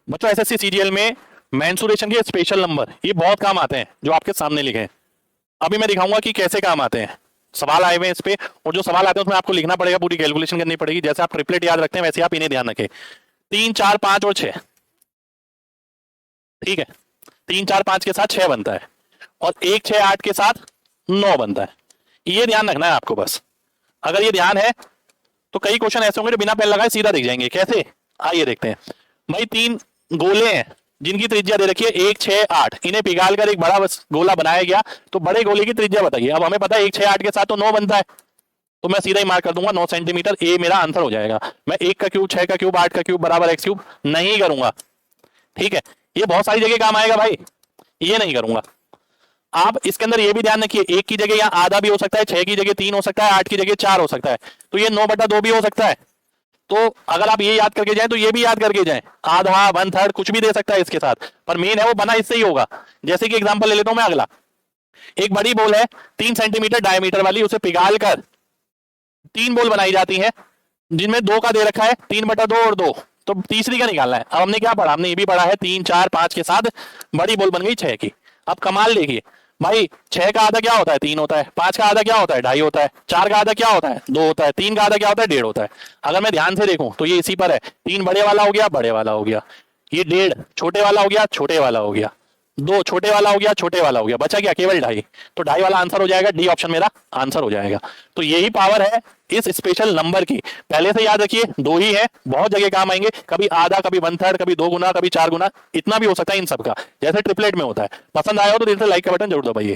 बच्चों SSC CGL में mensuration के स्पेशल नंबर ये बहुत काम आते हैं जो आपके सामने लिखे हैं। अभी मैं दिखाऊंगा कि कैसे काम आते हैं। सवाल आए हुए हैं इस पे, और जो सवाल आते हैं उसमें आपको लिखना पड़ेगा, पूरी कैलकुलेशन करनी पड़ेगी। जैसे आप ट्रिपलेट याद रखते हैं वैसे आप इन्हें ध्यान रखें। 3 4 5 और 6, ठीक है। 3 4 5 के साथ 6 बनता है, और 1 6 8 के साथ 9 बनता है। ये ध्यान रखना है आपको बस। अगर ये ध्यान है तो कई क्वेश्चन ऐसे होंगे जो बिना पेन लगाए सीधा दिख जाएंगे। कैसे, आइए देखते हैं। भाई 3 गोले हैं जिनकी त्रिज्या दे रखी है 1 6 8, इन्हें पिघाल कर एक बड़ा गोला बनाया गया। तो बड़े गोले की त्रिज्या बताइए। अब हमें पता है 1 6 8 के साथ तो 9 बनता है, तो मैं सीधा ही मार्क कर दूंगा 9 सेंटीमीटर। ए मेरा आंसर हो जाएगा। मैं 1 का क्यूब 6 का क्यूब 8 का क्यूब बराबर एक्स क्यूब नहीं करूंगा, ठीक है। ये बहुत सारी जगह काम आएगा भाई, ये नहीं करूंगा। आप इसके अंदर ये भी ध्यान रखिए, 1 की जगह यहाँ आधा भी हो सकता है, 6 की जगह 3 हो सकता है, 8 की जगह 4 हो सकता है, तो ये 9/2 भी हो सकता है। तो अगर आप ये याद करके जाएं तो ये भी याद करके जाएं। आधा 1/3 कुछ भी दे सकता है इसके साथ, पर मेन है वो बना इससे ही होगा। जैसे कि एग्जांपल ले लेता हूं मैं अगला। एक बड़ी बॉल है 3 सेंटीमीटर डायमीटर वाली, उसे पिघाल कर 3 बॉल बनाई जाती है जिनमें 2 का दे रखा है 3/2 और 2, तो तीसरी का निकालना है। अब हमने क्या पढ़ा, हमने ये भी पढ़ा है 3 4 5 के साथ बड़ी बॉल बन गई 6 की। अब कमाल देखिए भाई, 6 का आधा क्या होता है 3 होता है, 5 का आधा क्या होता है 2.5 होता है, 4 का आधा क्या होता है 2 होता है, 3 का आधा क्या होता है 1.5 होता है। अगर मैं ध्यान से देखूं तो ये इसी पर है। 3 बड़े वाला हो गया, बड़े वाला हो गया, ये 1.5 छोटे वाला हो गया, छोटे वाला हो गया, 2 छोटे वाला हो गया, छोटे वाला हो गया, बचा क्या केवल 2.5। तो 2.5 वाला आंसर हो जाएगा, डी ऑप्शन मेरा आंसर हो जाएगा। तो यही पावर है इस स्पेशल नंबर की। पहले से याद रखिए, 2 ही है, बहुत जगह काम आएंगे। कभी आधा, कभी 1/3, कभी 2 गुना, कभी 4 गुना, इतना भी हो सकता है इन सबका, जैसे ट्रिपलेट में होता है। पसंद आया हो तो दिल से लाइक का बटन जरूर दबाइए।